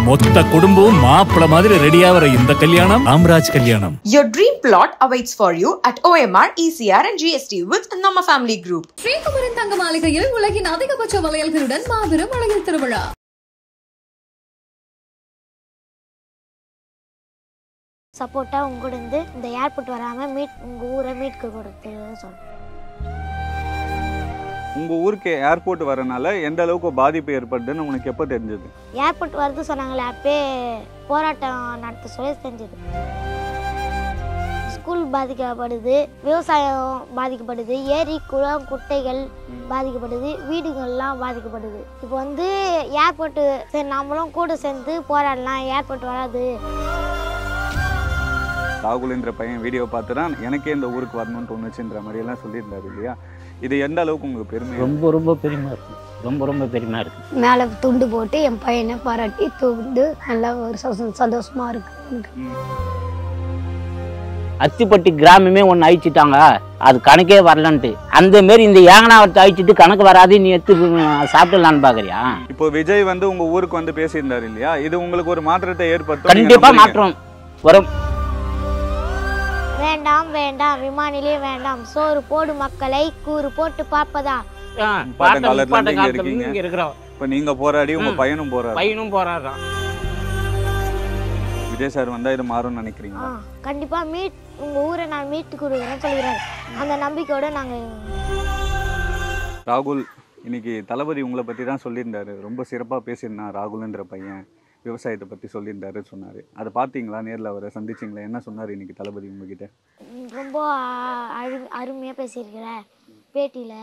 மொத்த குடும்பம் மாப்பிள மாதிரி ரெடியாவற இந்த கல்யாணம் ராம்ராஜ் கல்யாணம். Your dream plot awaits for you at OMR, ECR and GST with Nama Family Group. Sri Kumaran தங்க மாளிகையில் உலகின் அதிகபட்ச வளையல்களுடன் மாபெரும் வளையல் திருவிழா. சப்போர்ட்டா உங்க கூட இருந்து இந்த ஏர்போர்ட் வராம உங்க ஊரை மீட்க கொடுத்து சொல்றேன். உங்க ஊருக்கு ஏர்போர்ட் வரனால எந்த அளவுக்கு பாதிப்பு ஏற்படுதுன்னு உனக்கு எப்போ தெரிஞ்சது? ஏர்போர்ட் வருது சொன்னாங்களே அப்பே போராட்டம் நடத்த சொல்லி தெரிஞ்சது. ஸ்கூல் பாதிக்கப்படுது, விவசாயம் பாதிக்கப்படுது, ஏரி குளம் குட்டைகள் பாதிக்கப்படுது, வீடுகள்லாம் பாதிக்கப்படுது. இப்போ வந்து ஏர்போர்ட்டு சரி நம்மளும் கூட சேர்ந்து போராடலாம், ஏர்போர்ட் வராது. ராகுல்ன்ற பையன் வீடியோ பார்த்து தான் எனக்கே இந்த ஊருக்கு வரணும்னு தோணுச்சுன்ற மாதிரியெல்லாம் சொல்லியிருந்தாரு இல்லையா? இது எந்த அளவுக்கு உங்களுக்கு பெருமை? ரொம்ப பெருமையாக இருக்குது. ரொம்ப பெருமையாக இருக்குது. மேலே துண்டு போட்டு என் பையனை பாராட்டி தூண்டு நல்லா ஒரு சந்தோஷமாக இருக்குது. அத்திப்பட்டி கிராமமே ஒன்று அழிச்சிட்டாங்க, அது கணக்கே வரலன்ட்டு. அந்த மாரி இந்த ஏங்கனாவரத்தை அழிச்சிட்டு கணக்கு வராது, நீ எடுத்து சாப்பிடலான்னு பார்க்குறியா? இப்போ விஜய் வந்து உங்க ஊருக்கு வந்து பேசியிருந்தாரு இல்லையா? இது உங்களுக்கு ஒரு மாற்றத்தை ஏற்படுத்தும்? கண்டிப்பாக மாற்றம் வரும். வேண்டாம் வேண்டாம் விமானிலே வேண்டாம், சோறு போடு மக்களை கூறு போட்டு பார்ப்பதா. இப்ப நீங்க போராடி உங்க பையனும் போராடுறான். விஜய் சார் வந்தா இது மாறும்னு நினைக்கிறீங்களா? கண்டிப்பா உங்க ஊரை நான் மீட்டு கொடுக்குறேன்னு சொல்லிடுறாரு. அந்த நம்பிக்கையோட நாங்க. ராகுல் இன்னைக்கு தளபதி உங்களை பத்தி தான் சொல்லியிருந்தாரு, ரொம்ப சிறப்பா பேசியிருந்தான் ராகுல்ன்ற பையன், விவசாயத்தை பற்றி சொல்லியிருந்தாரு சொன்னார். அதை பார்த்தீங்களா? நேரில் அவரை சந்திச்சிங்களா? என்ன சொன்னார் இன்னைக்கு தளபதி உங்ககிட்ட? ரொம்ப அருமையாக பேசியிருக்கிற பேட்டியில்,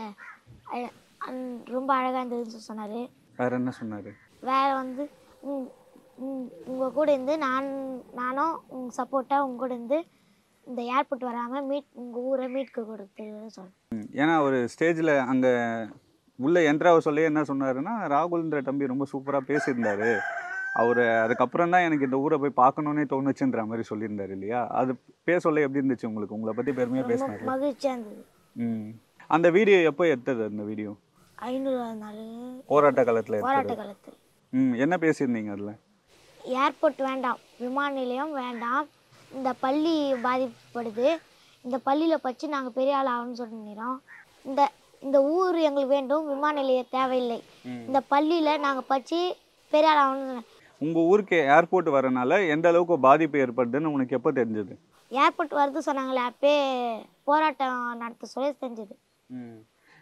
ரொம்ப அழகாக இருந்ததுன்னு சொன்னார். வேறு என்ன சொன்னார்? வேறு வந்து உங்கள் கூட இருந்து நானும் உங்கள் சப்போர்ட்டாக உங்க கூட இருந்து இந்த ஏர்போர்ட் வராமல் உங்கள் ஊரை மீட்க கொடுத்து சொன்னேன். ஏன்னா ஒரு ஸ்டேஜில் அங்கே உள்ளே என்ட்ராவ சொல்லி என்ன சொன்னாருன்னா, ராகுல்ன்ற தம்பி ரொம்ப சூப்பராக பேசியிருந்தாரு, அவர் அதுக்கப்புறம் தான் எனக்கு இந்த ஊரை போய் பார்க்கணுன்னே தோணுச்சுன்ற மாதிரி சொல்லியிருந்தாரு இல்லையா? அது பேசல எப்படி இருந்துச்சு உங்களுக்கு? உங்களை பற்றி பெருமையாக பேசினாரு, மகிழ்ச்சியாக இருந்தது. அந்த வீடியோ எப்போ எடுத்தது? அந்த வீடியோ 500 நாள் போராட்ட காலத்தில். என்ன பேசியிருந்தீங்க அதில்? ஏர்போர்ட் வேண்டாம், விமான நிலையம் வேண்டாம், இந்த பள்ளி பாதிக்கப்படுது, இந்த பள்ளியில் பச்சு நாங்கள் பெரிய ஆள் ஆகணும்னு சொல்லிக்கிறோம். இந்த ஊர் எங்களுக்கு வேண்டும், விமான நிலையம் தேவையில்லை, இந்த பள்ளியில் நாங்கள் பச்சு பெரிய ஆள் ஆகணும்னு. உங்கள் ஊருக்கு ஏர்போர்ட் வரனால எந்த அளவுக்கு பாதிப்பு ஏற்படுதுன்னு உனக்கு எப்போ தெரிஞ்சது? ஏர்போர்ட் வருது சொன்னாங்களே அப்பே போராட்டம் நடத்த சொல்லி தெரிஞ்சது.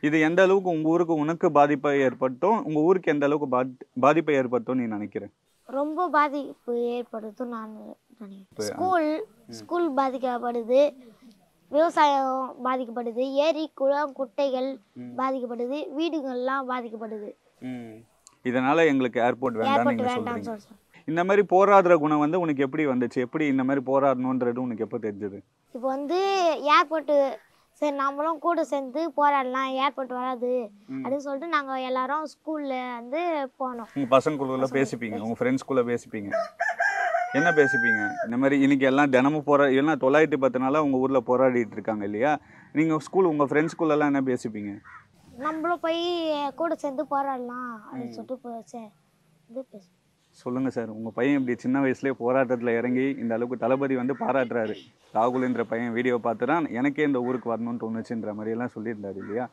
இது எந்த அளவுக்கு உங்கள் ஊருக்கு உனக்கு பாதிப்பை ஏற்படுத்தும், உங்கள் ஊருக்கு எந்த அளவுக்கு பாதிப்பை ஏற்படுத்தும் நீ நினைக்கிறேன்? ரொம்ப பாதிப்பு ஏற்படுத்தும் நான் நினைக்கிறேன். ஸ்கூல் பாதிக்கப்படுது, விவசாயம் பாதிக்கப்படுது, ஏரி குளம் குட்டைகள் பாதிக்கப்படுது, வீடுகள்லாம் பாதிக்கப்படுது. இதனால எங்களுக்கு ஏர்போர்ட் வேண்டாம். இந்த மாதிரி போராடுற குணம் வந்து உனக்கு எப்படி வந்துச்சு? எப்படி இந்த மாதிரி போராடணுன்றது உனக்கு எப்போ தெரிஞ்சது? இப்போ வந்து ஏர்போர்ட்டு சரி நம்மளும் கூட சேர்ந்து போராடலாம், ஏர்போர்ட் வராது அப்படின்னு சொல்லிட்டு நாங்கள் எல்லாரும் ஸ்கூல்ல வந்து போனோம். உங்கள் பசங்களுக்குள்ள பேசிப்பீங்க, உங்கள் ஃப்ரெண்ட்ஸ்குள்ளே பேசிப்பீங்க, என்ன பேசிப்பீங்க? இந்த மாதிரி இன்னைக்கு எல்லாம் தினமும் இல்லைன்னா 910 நாளாக உங்கள் ஊரில் போராடிட்டு இருக்காங்க இல்லையா? நீங்கள் உங்கள் ஃப்ரெண்ட்ஸ்குள்ளெல்லாம் என்ன பேசிப்பீங்க? நம்மளும் போய் கூட சேர்ந்து போராடலாம் அப்படின்னு சொல்லிட்டு பேசுவோம். சொல்லுங்கள் சார், உங்கள் பையன் இப்படி சின்ன வயசுலேயே போராட்டத்தில் இறங்கி இந்த அளவுக்கு தளபதி வந்து பாராட்டுறாரு, ராகுல்ன்ற பையன் வீடியோ பார்த்து தான் எனக்கே இந்த ஊருக்கு வரணும்னு தோணுச்சுன்ற மாதிரியெல்லாம் சொல்லியிருந்தாரு இல்லையா?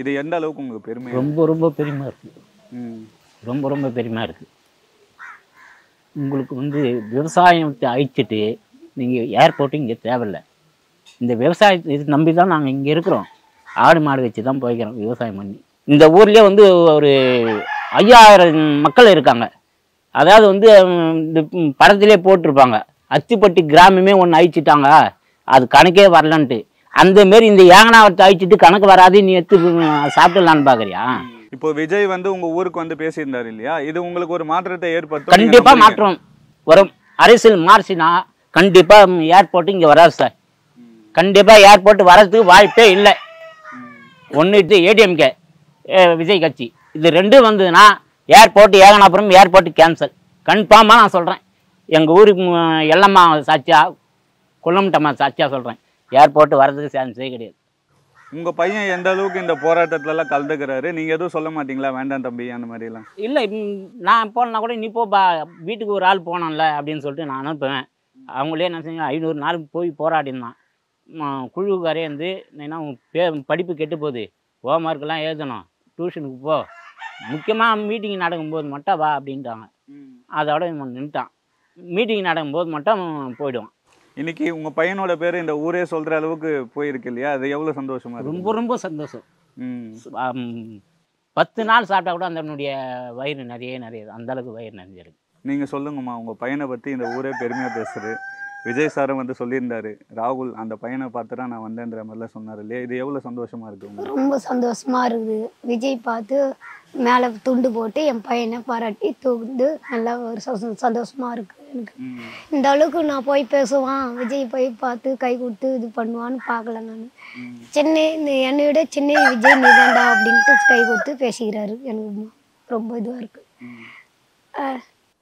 இது எந்த அளவுக்கு உங்களுக்கு பெருமை? ரொம்ப பெருமையாக இருக்குது. ரொம்ப பெருமையாக இருக்குது. உங்களுக்கு வந்து விவசாயத்தை அழிச்சிட்டு நீங்கள் ஏர்போர்ட்டு இங்கே தேவையில்லை. இந்த விவசாயத்தை நம்பி தான் நாங்கள் இங்கே இருக்கிறோம். ஆடு மாடு வச்சு தான் போய்க்கிறோம் விவசாயம் பண்ணி. இந்த ஊர்லேயே வந்து ஒரு 5000 மக்கள் இருக்காங்க. அதாவது வந்து இந்த படத்திலே போட்டிருப்பாங்க, அத்திப்பட்டி கிராமமே ஒன்று அழிச்சிட்டாங்க, அது கணக்கே வரலன்ட்டு. அந்த மாரி இந்த ஏங்கனாவரத்தை அழிச்சிட்டு கணக்கு வராது, நீ எடுத்து சாப்பிடலான்னு பார்க்குறியா? இப்போ விஜய் வந்து உங்க ஊருக்கு வந்து பேசியிருந்தாரு இல்லையா? இது உங்களுக்கு ஒரு மாற்றத்தை ஏற்படுத்தும்? கண்டிப்பாக மாற்றம் வரும். அரசியல் மாறிச்சுன்னா கண்டிப்பாக ஏர்போர்ட்டு இங்கே வராது சார். கண்டிப்பாக ஏர்போர்ட் வர்றதுக்கு வாய்ப்பே இல்லை. ஒன்று ஏடிஎம்கே விஜய் கட்சி, இது ரெண்டும் வந்ததுன்னா ஏர்போர்ட் ஏகனாபுரம் ஏர்போர்ட் கேன்சல் கன்ஃபார்மாக நான் சொல்கிறேன். எங்கள் ஊருக்கு எல்லம்மா சாட்சியா, குள்ளம்டம்மா சாட்சியாக சொல்கிறேன், ஏர்போர்ட் வர்றதுக்கு சான்ஸே கிடையாது. உங்கள் பையன் எந்த அளவுக்கு இந்த போராட்டத்துலலாம் கலந்துக்கிறாரு? நீங்கள் எதுவும் சொல்ல மாட்டீங்களா, வேண்டாம் தம்பி அந்த மாதிரிலாம்? இல்லை, நான் போனா கூட நீ போப்பா, வீட்டுக்கு ஒரு ஆள் போனோம்ல அப்படின்னு சொல்லிட்டு நான் அனுப்புவேன். அவங்களே என்ன செஞ்சு 500 நாள் போய் போராடினான். குழுவுக்காரே வந்து ஏன்னா படிப்பு கெட்டு போகுது, ஹோம்ஒர்க்கெல்லாம் எழுதணும், டியூஷனுக்கு போ, முக்கியமாக மீட்டிங் நடக்கும்போது மட்டும் வா அப்படின்ட்டாங்க. அதோட இவன் நின்ட்டான். மீட்டிங் நடக்கும்போது மட்டும் போயிடுவான். இன்னைக்கு உங்கள் பையனோட பேர் இந்த ஊரே சொல்கிற அளவுக்கு போயிருக்கு இல்லையா? அது எவ்வளோ சந்தோஷமா இருக்கு? ரொம்ப ரொம்ப சந்தோஷம். ம் 10 நாள் சாப்பிட்டா கூட அதனுடைய வயிறு நிறைய அந்தளவுக்கு வயிறு நிறைஞ்சிருக்கு. நீங்கள் சொல்லுங்கம்மா, உங்கள் பையனை பற்றி இந்த ஊரே பெருமையாக பேசுகிறது. விஜய் சாரும் வந்து சொல்லியிருந்தாரு, ராகுல் அந்த பையனை பார்த்து தான் நான் வந்தேன்ற மாதிரிலாம் சொன்னார் இல்லையா? இது எவ்வளோ சந்தோஷமாக இருக்குது உங்களுக்கு? ரொம்ப சந்தோஷமா இருக்குது. விஜய் பார்த்து மேலே துண்டு போட்டு என் பையனை பாராட்டி தூக்குந்து நல்லா ஒரு சந்தோஷமா இருக்கு எனக்கு. இந்த அளவுக்கு நான் போய் பேசுவான், விஜய் போய் பார்த்து கை கொடுத்து இது பண்ணுவான்னு பார்க்கல நான். சென்னை என்னை விட சென்னை விஜய் நீதாண்டா அப்படின்ட்டு கை கொடுத்து பேசிக்கிறாரு. எனக்கு ரொம்ப இதுவாக இருக்கு.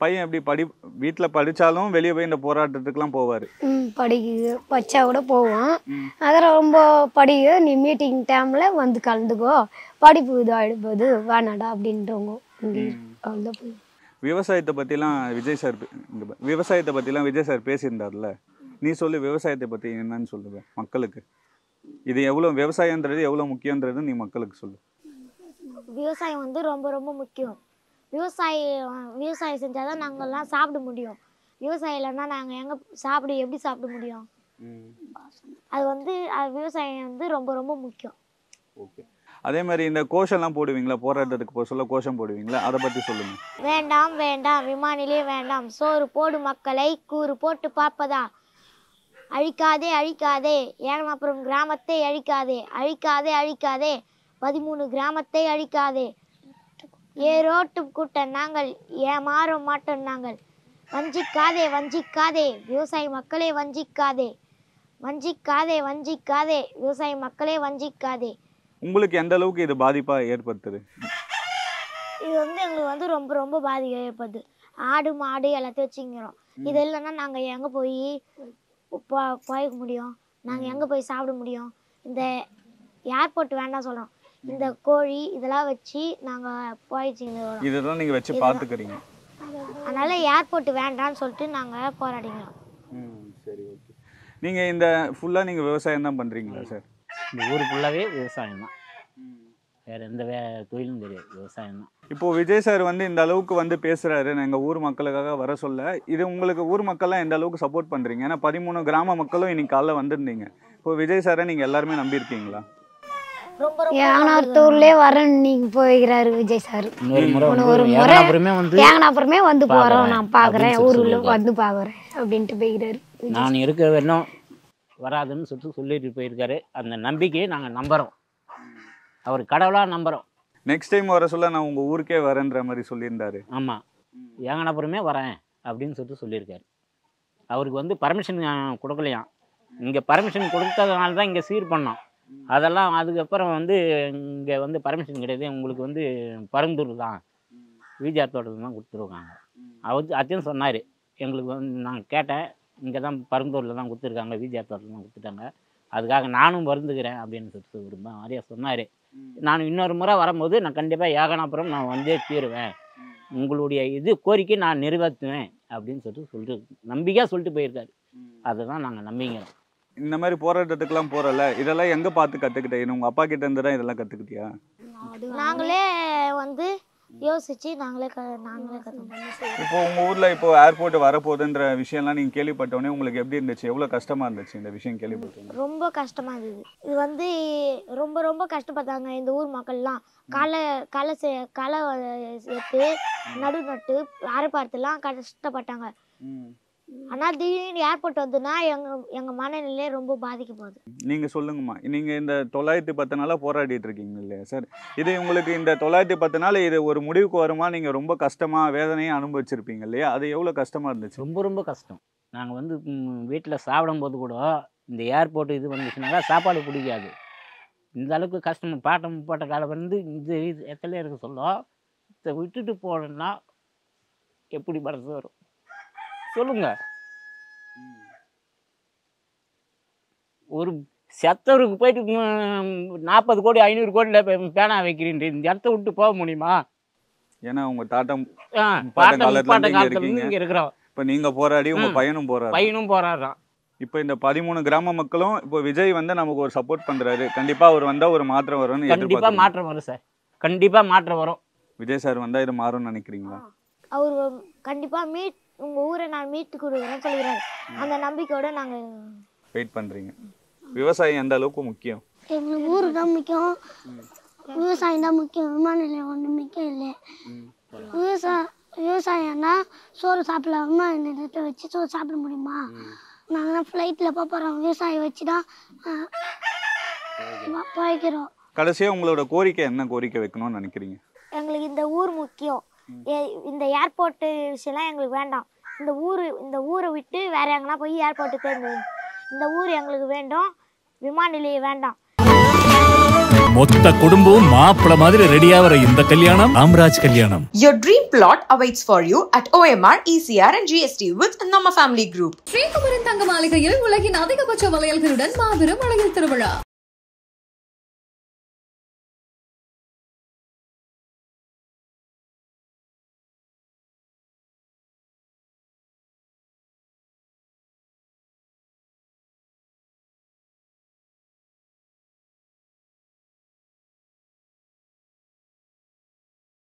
பையன் எப்படி வீட்டில் படித்தாலும் வெளியே போய் இந்த போராட்டத்துக்குலாம் போவார்? படிச்சா கூட போவான். அதெல்லாம் ரொம்ப படிக்க, நீ மீட்டிங் டைமில் வந்து கலந்துக்கோ, படிப்பு இது ஆகிடும்போது வேணாடா அப்படின்றவங்க இங்கே அவ்வளோதான் போய். விவசாயத்தை பற்றிலாம் விஜய் சார் பேசியிருந்தார்ல, நீ சொல்லு விவசாயத்தை பற்றி என்னன்னு சொல்லுவேன் மக்களுக்கு. இது எவ்வளோ விவசாயன்றது எவ்வளோ முக்கியன்றது நீ மக்களுக்கு சொல்லு. விவசாயம் வந்து ரொம்ப ரொம்ப முக்கியம். விவசாயம் செஞ்சால் தான் நாங்கள்லாம் சாப்பிட முடியும். விவசாயம் இல்லைன்னா நாங்கள் எப்படி சாப்பிட முடியும்? அது வந்து விவசாயம் வந்து ரொம்ப ரொம்ப முக்கியம். ஓகே, அதே மாதிரி இந்த கோஷம்லாம் போடுவீங்களா? போராட்டத்துக்கு போக சொல்ல கோஷம் போடுவீங்களா? அதை பற்றி சொல்லுங்கள். வேண்டாம் வேண்டாம் விமானிலே வேண்டாம், சோறு போடு மக்களை கூறு போட்டு பார்ப்பதா, அழிக்காதே அழிக்காதே ஏகனாபுரம் கிராமத்தை அழிக்காதே, அழிக்காதே அழிக்காதே 13 கிராமத்தை அழிக்காதே, ஏரோட்டும் கூட்டம் நாங்கள், ஏமாற மாட்டோம் நாங்கள், வஞ்சிக்காதே வஞ்சிக்காதே விவசாய மக்களே வஞ்சிக்காதே, வஞ்சிக்காதே வஞ்சிக்காதே விவசாய மக்களே வஞ்சிக்காதே. உங்களுக்கு எந்த அளவுக்கு இது பாதிப்பாக ஏற்படுத்துது? இது வந்து எங்களுக்கு வந்து ரொம்ப ரொம்ப பாதிப்பு ஏற்படுது. ஆடு மாடு எல்லாத்தையும் வச்சுக்கிறோம். இது இல்லைன்னா நாங்கள் எங்கே போய் போய்க்க முடியும்? நாங்கள் எங்கே போய் சாப்பிட முடியும்? இந்த ஏர்போர்ட் வேண்டாம் சொல்கிறோம், இந்த கோழி இதெல்லாம் வச்சு நாங்கள் போயிடுச்சிங்க. இதெல்லாம் நீங்கள் வச்சு பார்த்துக்கிறீங்க. அதனால் ஏர்போர்ட் வேண்டான்னு சொல்லிட்டு நாங்கள் போராடிக்கிறோம். சரி, ஓகே. நீங்கள் இந்த ஃபுல்லாக நீங்கள் விவசாயம் தான் பண்ணுறீங்களா சார்? இந்த ஊர் ஃபுல்லாகவே விவசாயம் தான், வேறு எந்த தொழிலும் தெரியாது, விவசாயம் தான். இப்போது விஜய் சார் வந்து இந்த அளவுக்கு வந்து பேசுகிறாரு, எங்கள் ஊர் மக்களுக்காக வர சொல்ல, இது உங்களுக்கு ஊர் மக்கள்லாம் எந்த அளவுக்கு சப்போர்ட் பண்ணுறீங்க? ஏன்னா 13 கிராம மக்களும் இன்னைக்கு காலைல வந்திருந்தீங்க. இப்போ விஜய் சாரை நீங்கள் எல்லாருமே நம்பியிருக்கீங்களா? ஏகனாபுரத்துலேயே வரேன்னு நீங்க போய்கிறாரு விஜய் சார். ஒரு முறை ஏகனாபுரமே வந்து போறோம், நான் பாக்குறேன், ஊருக்குள்ள வந்து பாக்குறேன் அப்படின்ட்டு போய்கிறாரு. நான் இருக்க வேணும் வராதுன்னு சொல்லிட்டு போயிருக்காரு. அந்த நம்பிக்கையை நாங்கள் நம்புறோம், அவர் கடவுளாக நம்புறோம். நெக்ஸ்ட் டைம் வர சொல்ல நான் உங்கள் ஊருக்கே வரேன்ற மாதிரி சொல்லியிருந்தாரு. ஆமாம், ஏகனாபுரமே வரேன் அப்படின்னு சொல்லியிருக்காரு. அவருக்கு வந்து பர்மிஷன் கொடுக்கலையாம். இங்கே பர்மிஷன் கொடுத்ததுனால தான் இங்கே சீர் பண்ணோம். அதெல்லாம் அதுக்கப்புறம் வந்து இங்கே வந்து பர்மிஷன் கிடையாது, உங்களுக்கு வந்து பரந்தூர் தான் விஜிஆர் தோட்டத்தில் தான் கொடுத்துருக்காங்க. அதையும் சொன்னார். எங்களுக்கு வந்து நான் கேட்டேன், இங்கே தான் பரந்தூரில் தான் கொடுத்துருக்காங்க, விஜிஆர் தோட்டத்தில் தான் கொடுத்துட்டாங்க, அதுக்காக நானும் வருந்துக்கிறேன் அப்படின்னு சொல்லிட்டு ஒரு மாதிரியா சொன்னார். நான் இன்னொரு முறை வரும்போது நான் கண்டிப்பாக ஏகனாபுரம் நான் வந்தே தீருவேன், உங்களுடைய கோரிக்கை நான் நிறைவேற்றுவேன் அப்படின்னு சொல்லிட்டு நம்பிக்கையாக சொல்லிட்டு போயிருக்காரு. அதை தான் நாங்கள் நம்பிக்கிறோம். இந்த மாதிரி போராட்டத்துக்குலாம் போகிறல, இதெல்லாம் எங்கே பார்த்து கற்றுக்கிட்டேன்? உங்கள் அப்பா கிட்ட இருந்து தான் இதெல்லாம் கற்றுக்கிட்டியா? நாங்களே வந்து யோசிச்சு நாங்களே கற்றுக்கோம். இப்போ உங்கள் ஊரில் இப்போ ஏர்போர்ட் வரப்போகுதுன்ற விஷயம்லாம் நீங்கள் கேள்விப்பட்டோன்னே உங்களுக்கு எப்படி இருந்துச்சு? எவ்வளோ கஷ்டமாக இருந்துச்சு இந்த விஷயம் கேள்விப்பட்டோம்? ரொம்ப கஷ்டமாக இருந்தது. இது வந்து ரொம்ப ரொம்ப கஷ்டப்பட்டாங்க இந்த ஊர் மக்கள்லாம். களை சேர்த்து நட்டு அரைப்பாரத்துலாம் கஷ்டப்பட்டாங்க. ஆனால் திடீர்னு ஏர்போர்ட் வந்துன்னா எங்கள் மனநிலையே ரொம்ப பாதிக்க போகுது. நீங்கள் சொல்லுங்கம்மா, நீங்கள் இந்த 910 நாளாக போராடிட்டு இருக்கீங்க இல்லையா சார்? இது உங்களுக்கு இந்த 910 நாள் இது ஒரு முடிவுக்கு வருமா? நீங்கள் ரொம்ப கஷ்டமாக வேதனையும் அனுபவிச்சிருப்பீங்க இல்லையா? அது எவ்வளோ கஷ்டமாக இருந்துச்சு? ரொம்ப ரொம்ப கஷ்டம். நாங்கள் வந்து வீட்டில் சாப்பிடும்போது கூட இந்த ஏர்போர்ட் இது வந்துச்சுனாக்கா சாப்பாடு பிடிக்காது. இந்த அளவுக்கு கஷ்டம் பாட்ட காலம் வந்து இது எத்தனை இருக்க சொல்லும். இதை விட்டுட்டு போனோன்னா எப்படி மனசு வரும் சொல்லுங்க? ஒரு செத்தவருக்கு போயிட்டு 40 கோடி 500 கோடியில் பேனா வைக்கிறீங்க, இந்த இடத்த விட்டு போக முடியுமா? ஏன்னா உங்க தாத்தா பாட்ட காலத்துல இங்கே இருக்கிறோம். இப்போ நீங்க போராடி உங்க பையனும் போராடுறான். இப்போ இந்த 13 கிராம மக்களும் இப்போ விஜய் வந்து நமக்கு ஒரு சப்போர்ட் பண்றாரு, கண்டிப்பா அவர் வந்தா ஒரு மாற்றம் வரும்னு கண்டிப்பா மாற்றம் வரும் சார், கண்டிப்பா மாற்றம் வரும். விஜய் சார் வந்தா இது மாறும்னு நினைக்கிறீங்களா? அவர் கண்டிப்பா உங்க ஊரை நான் மீட்டு கொடுக்குறேன்னு சொல்லிடுறாரு. அந்த நம்பிக்கையோட நாங்க வெயிட் பண்றீங்க. விவசாயம் எந்த அளவுக்கு முக்கியம்? எங்களுக்கு ஊரு தான் முக்கியம், விவசாயம் தான் முக்கியம், விமான நிலையம் ஒன்றும் முக்கியம் இல்லை. விவசாயம்னா சோறு சாப்பிடலாம், விமான நிலையத்தை வச்சு சோறு சாப்பிட முடியுமா? நாங்கள் ஃப்ளைட்டில் போகிறோம், விவசாயம் வச்சு தான் போய்க்கிறோம். கடைசியாக உங்களோட கோரிக்கை என்ன கோரிக்கை வைக்கணும்னு நினைக்கிறீங்க? எங்களுக்கு இந்த ஊர் முக்கியம், இந்த ஏர்போர்ட்டு விஷயம்லாம் எங்களுக்கு வேண்டாம். இந்த ஊரை விட்டு வேற எங்கன்னா போய் ஏர்போர்ட்டு தேர்ந்து, இந்த ஊர் எங்களுக்கு வேண்டும், விமான நிலையம் வேண்டாம். மொத்த குடும்பம் மாப்பிள்ள மாதிரி ரெடியாகிற இந்த கல்யாணம் ராம்ராஜ் கல்யாணம். Your dream plot awaits for you at OMR, ECR and GST with Nama Family Group. Sri Kumaran தங்க மாளிகையில் உலகின் அதிகபட்ச வளையல்களுடன் மாபெரும் அழகில் திருவிழா.